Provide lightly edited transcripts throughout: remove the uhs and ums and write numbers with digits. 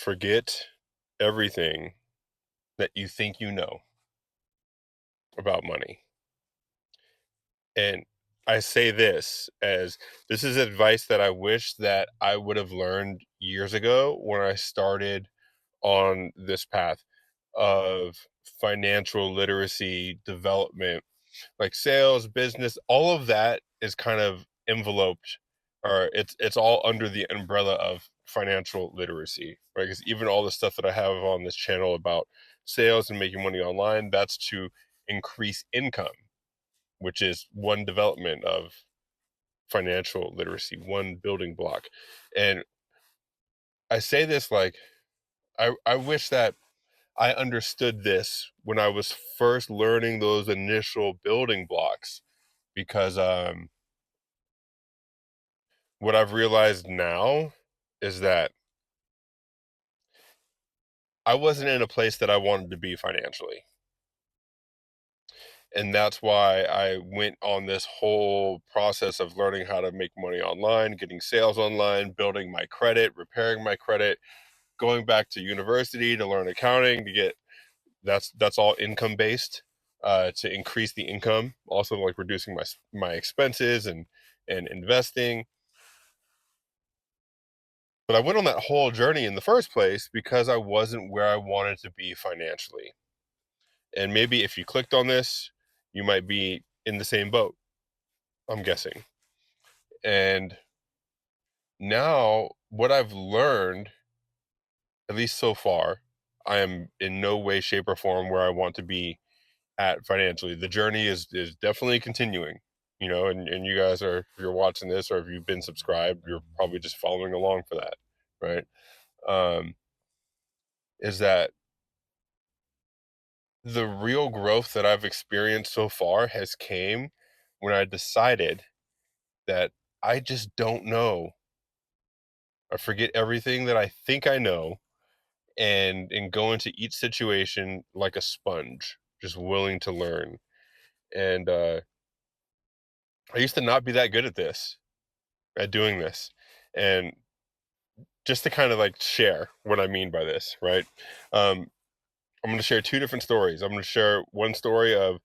Forget everything that you think you know about money. And I say this is advice that I wish that I would have learned years ago when I started on this path of financial literacy development, like sales, business, all of that is kind of enveloped, or it's all under the umbrella of financial literacy, right? Because even all the stuff that I have on this channel about sales and making money online, that's to increase income, which is one development of financial literacy, one building block. And I say this like I wish that I understood this when I was first learning those initial building blocks, because what I've realized now is that I wasn't in a place that I wanted to be financially. And that's why I went on this whole process of learning how to make money online, getting sales online, building my credit, repairing my credit, going back to university to learn accounting to get that's all income based, to increase the income, also like reducing my expenses and investing. But I went on that whole journey in the first place because I wasn't where I wanted to be financially. And maybe if you clicked on this, you might be in the same boat, I'm guessing. And now what I've learned, at least so far, I am in no way, shape, or form where I want to be at financially. The journey is definitely continuing, and you guys are, if you're watching this or if you've been subscribed, you're probably just following along for that, right? Is that the real growth that I've experienced so far has came when I decided that I just don't know. I forget everything that I think I know, and go into each situation like a sponge, just willing to learn. And I used to not be that good at doing this. And just to kind of like share what I mean by this, right? Um, I'm going to share two different stories. I'm going to share one story of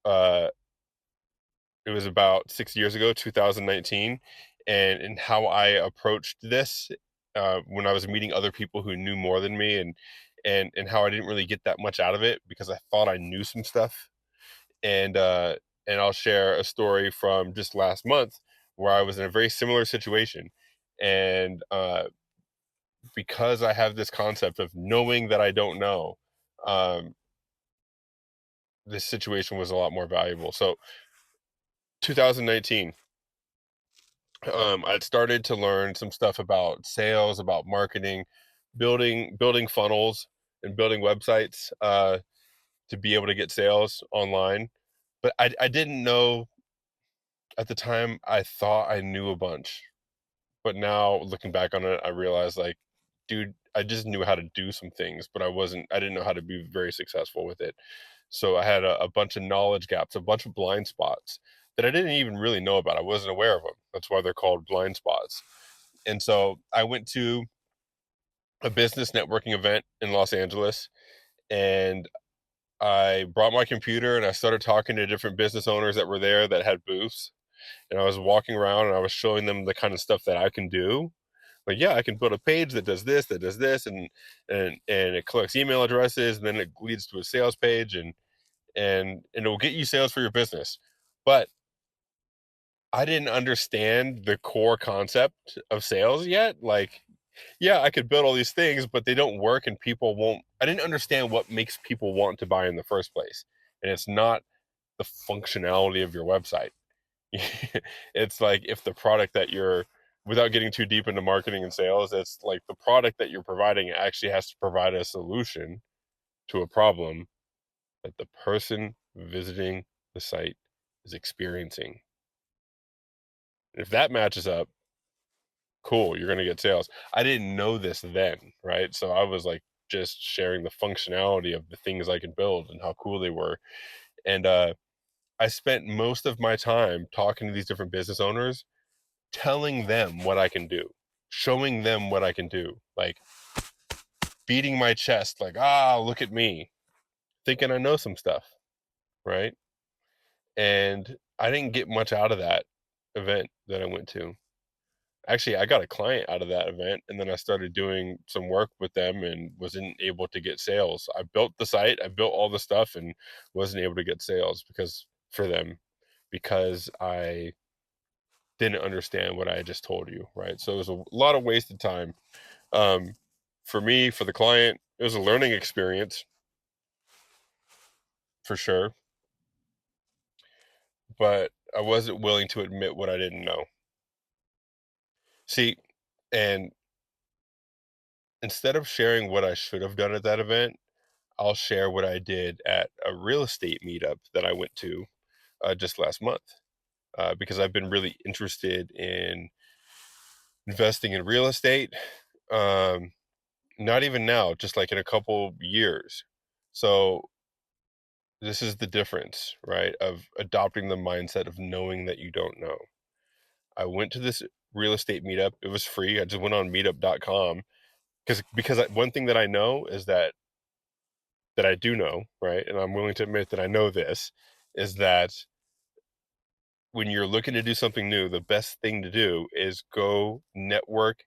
uh, it was about 6 years ago, 2019, and how I approached this when I was meeting other people who knew more than me, and how I didn't really get that much out of it because I thought I knew some stuff. And I'll share a story from just last month where I was in a very similar situation, and because I have this concept of knowing that I don't know, um, this situation was a lot more valuable. So 2019, I'd started to learn some stuff about sales, about marketing, building funnels and building websites to be able to get sales online. But I didn't know at the time. I thought I knew a bunch, but now looking back on it, I realized like, dude, I just knew how to do some things, but I didn't know how to be very successful with it. So I had a bunch of knowledge gaps, a bunch of blind spots that I didn't even really know about. I wasn't aware of them. That's why they're called blind spots. And so I went to a business networking event in Los Angeles, and I brought my computer and I started talking to different business owners that were there that had booths. And I was walking around and I was showing them the kind of stuff that I can do. Like, yeah, I can build a page that does this, and it collects email addresses, and then it leads to a sales page, and it will get you sales for your business. But I didn't understand the core concept of sales yet. Like, yeah, I could build all these things, but they don't work and people won't. I didn't understand what makes people want to buy in the first place. And it's not the functionality of your website. It's like if the product that you're, without getting too deep into marketing and sales, it's like the product that you're providing actually has to provide a solution to a problem that the person visiting the site is experiencing. If that matches up, cool, you're going to get sales. I didn't know this then, right? So I was like just sharing the functionality of the things I could build and how cool they were. And I spent most of my time talking to these different business owners, telling them what I can do, showing them what I can do. Like, beating my chest like, look at me, thinking I know some stuff, right? And I didn't get much out of that event that I went to. Actually, I got a client out of that event, and then I started doing some work with them and wasn't able to get sales. I built the site, I built all the stuff, and wasn't able to get sales because I didn't understand what I just told you, right? So it was a lot of wasted time. Um, for me, for the client, it was a learning experience for sure, but I wasn't willing to admit what I didn't know. See, and instead of sharing what I should have done at that event, I'll share what I did at a real estate meetup that I went to just last month because I've been really interested in investing in real estate. Um, Not even now, just like in a couple years. So this is the difference, right? Of adopting the mindset of knowing that you don't know. I went to this real estate meetup. It was free. I just went on meetup.com because one thing that I know is that I do know, right? And I'm willing to admit that I know this is that when you're looking to do something new, the best thing to do is go network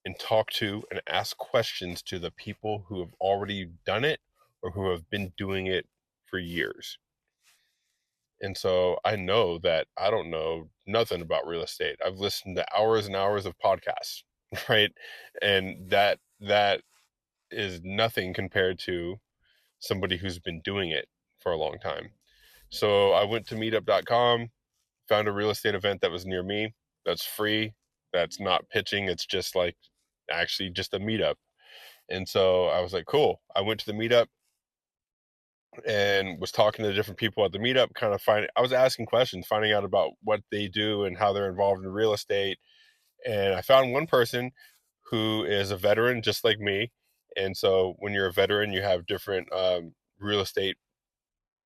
and talk to and ask questions to the people who have already done it or who have been doing it for years. And so I know that I don't know nothing about real estate. I've listened to hours and hours of podcasts, right? And that is nothing compared to somebody who's been doing it for a long time. So I went to meetup.com, found a real estate event that was near me. That's free. That's not pitching. It's just like actually just a meetup. And so I was like, cool. I went to the meetup and was talking to different people at the meetup, I was asking questions, finding out about what they do and how they're involved in real estate. And I found one person who is a veteran just like me. And so when you're a veteran, you have different real estate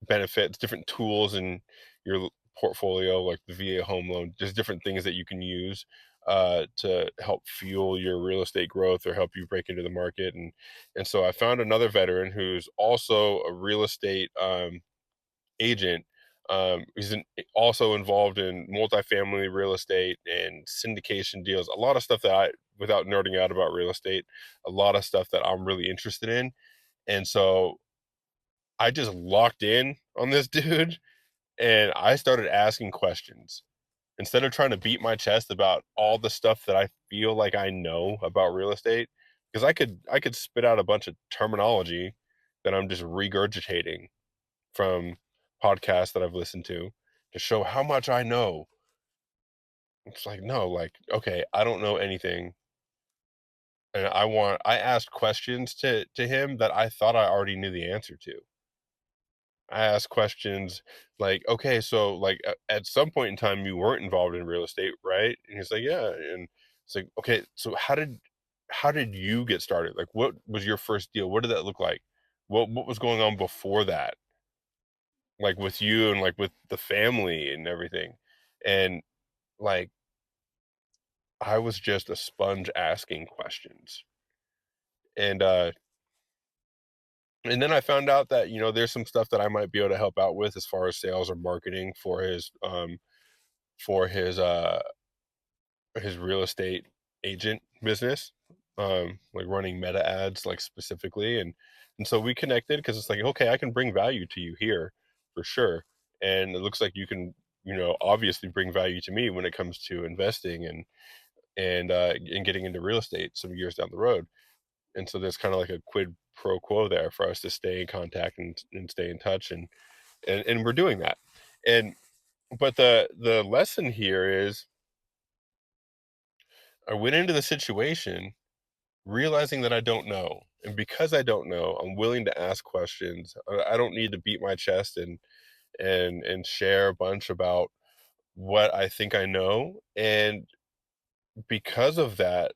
benefits, different tools in your portfolio, like the VA home loan. There's different things that you can use to help fuel your real estate growth or help you break into the market. And so I found another veteran who's also a real estate agent. Also involved in multifamily real estate and syndication deals. A lot of stuff without nerding out about real estate, a lot of stuff that I'm really interested in. And so I just locked in on this dude and I started asking questions instead of trying to beat my chest about all the stuff that I feel like I know about real estate, because I could spit out a bunch of terminology that I'm just regurgitating from podcasts that I've listened to show how much I know. It's like, no, like, okay, I don't know anything. And I asked questions to him that I thought I already knew the answer to. I asked questions like, okay, so like at some point in time you weren't involved in real estate, right? And he's like, yeah. And it's like, okay, so how did you get started? Like what was your first deal? What did that look like? What was going on before that? Like with you and like with the family and everything. And like I was just a sponge asking questions. And and then I found out that, there's some stuff that I might be able to help out with as far as sales or marketing for his real estate agent business, like running meta ads, like specifically. And so we connected because it's like, okay, I can bring value to you here for sure. And it looks like you can, obviously bring value to me when it comes to investing and getting into real estate some years down the road. And so there's kind of like a quid pro quo there for us to stay in contact and stay in touch and we're doing that. And but the lesson here is I went into the situation realizing that I don't know. And because I don't know, I'm willing to ask questions. I don't need to beat my chest and share a bunch about what I think I know. And because of that,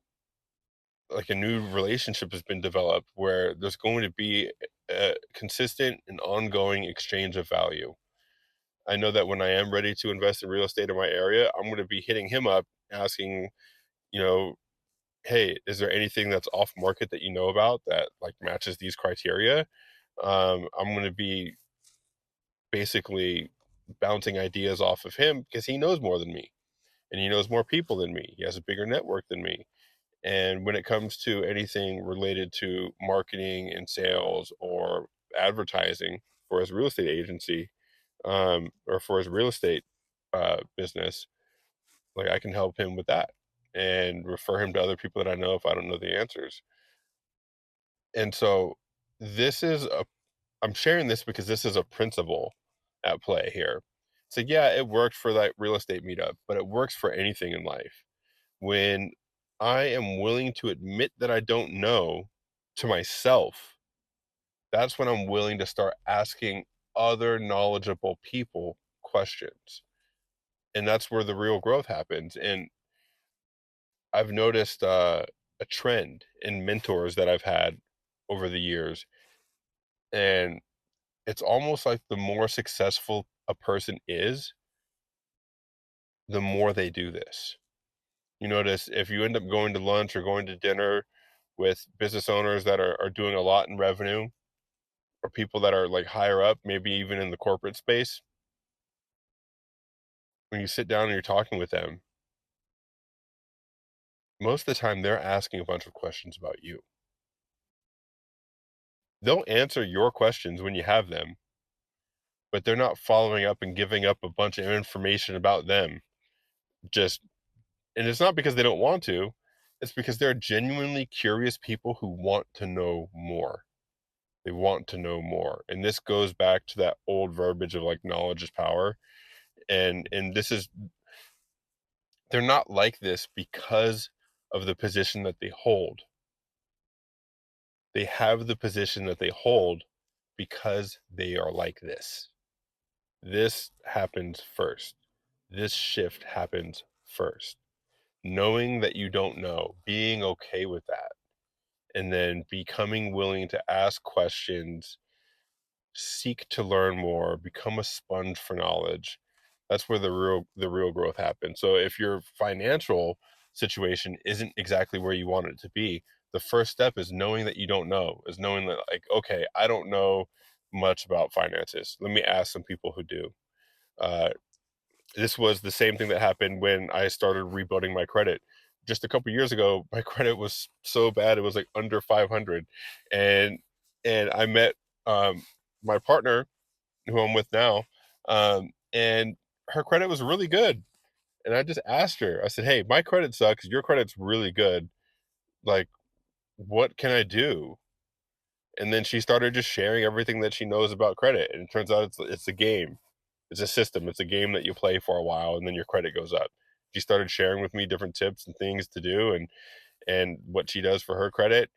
like a new relationship has been developed where there's going to be a consistent and ongoing exchange of value. I know that when I am ready to invest in real estate in my area, I'm going to be hitting him up asking, you know, hey, is there anything that's off market that you know about that like matches these criteria? I'm going to be basically bouncing ideas off of him because he knows more than me and he knows more people than me. He has a bigger network than me. And when it comes to anything related to marketing and sales or advertising for his real estate agency, or for his real estate business, like I can help him with that and refer him to other people that I know if I don't know the answers. And so this is a I'm sharing this because this is a principle at play here. So yeah, it worked for that real estate meetup, but it works for anything in life. When I am willing to admit that I don't know to myself, that's when I'm willing to start asking other knowledgeable people questions. And that's where the real growth happens. And I've noticed a trend in mentors that I've had over the years. And it's almost like the more successful a person is, the more they do this. You notice if you end up going to lunch or going to dinner with business owners that are doing a lot in revenue, or people that are like higher up, maybe even in the corporate space, when you sit down and you're talking with them, most of the time they're asking a bunch of questions about you. They'll answer your questions when you have them, but they're not following up and giving up a bunch of information about them. Just, and it's not because they don't want to, it's because they're genuinely curious people who want to know more. They want to know more. And this goes back to that old verbiage of like knowledge is power. And this is, they're not like this because of the position that they hold. They have the position that they hold because they are like this. This happens first. This shift happens first. Knowing that you don't know, being okay with that, and then becoming willing to ask questions, seek to learn more, become a sponge for knowledge. That's where the real growth happens. So if your financial situation isn't exactly where you want it to be, the first step is knowing that you don't know, is knowing that like, okay, I don't know much about finances. Let me ask some people who do. Uh, this was the same thing that happened when I started rebuilding my credit. Just a couple years ago, my credit was so bad; it was like under 500, and I met my partner, who I'm with now, and her credit was really good. And I just asked her, I said, "Hey, my credit sucks. Your credit's really good. Like, what can I do?" And then she started just sharing everything that she knows about credit. And it turns out it's a game. It's a system. It's a game that you play for a while and then your credit goes up. She started sharing with me different tips and things to do and what she does for her credit,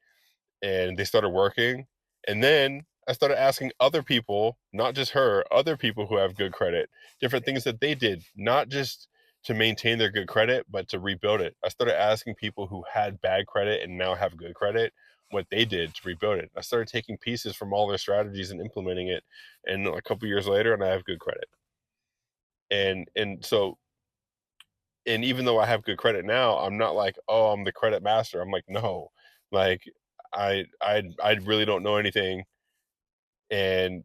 and they started working. And then I started asking other people, not just her, other people who have good credit, different things that they did, not just to maintain their good credit, but to rebuild it. I started asking people who had bad credit and now have good credit what they did to rebuild it. I started taking pieces from all their strategies and implementing it. And a couple years later, and I have good credit. And so, and even though I have good credit now, I'm not like, oh, I'm the credit master. I'm like, no, like I really don't know anything, and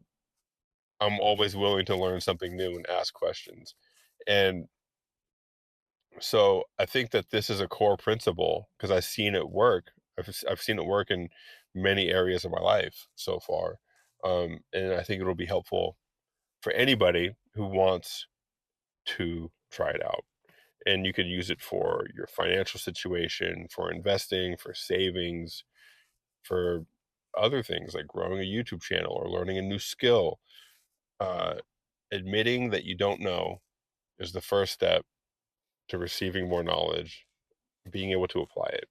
I'm always willing to learn something new and ask questions. And so I think that this is a core principle because I've seen it work. I've seen it work in many areas of my life so far, and I think it'll be helpful for anybody who wants to try it out. And you could use it for your financial situation, for investing, for savings, for other things like growing a YouTube channel or learning a new skill. Uh, Admitting that you don't know is the first step to receiving more knowledge, being able to apply it.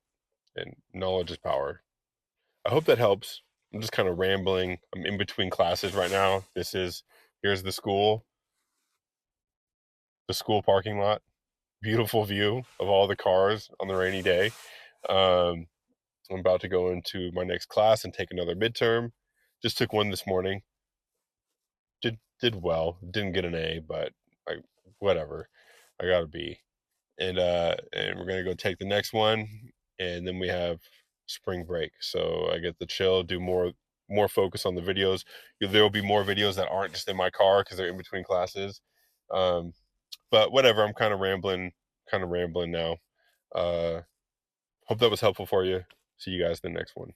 And knowledge is power. I hope that helps. I'm just kind of rambling. I'm in between classes right now. Here's the school parking lot. Beautiful view of all the cars on the rainy day. Um, I'm about to go into my next class and take another midterm. Just took one this morning. Did well. Didn't get an A, but like whatever. I got a B. And we're gonna go take the next one. and then we have spring break. So I get to chill, do more focus on the videos. There will be more videos that aren't just in my car because they're in between classes. Um, but whatever, I'm kind of rambling now. Hope that was helpful for you. See you guys in the next one.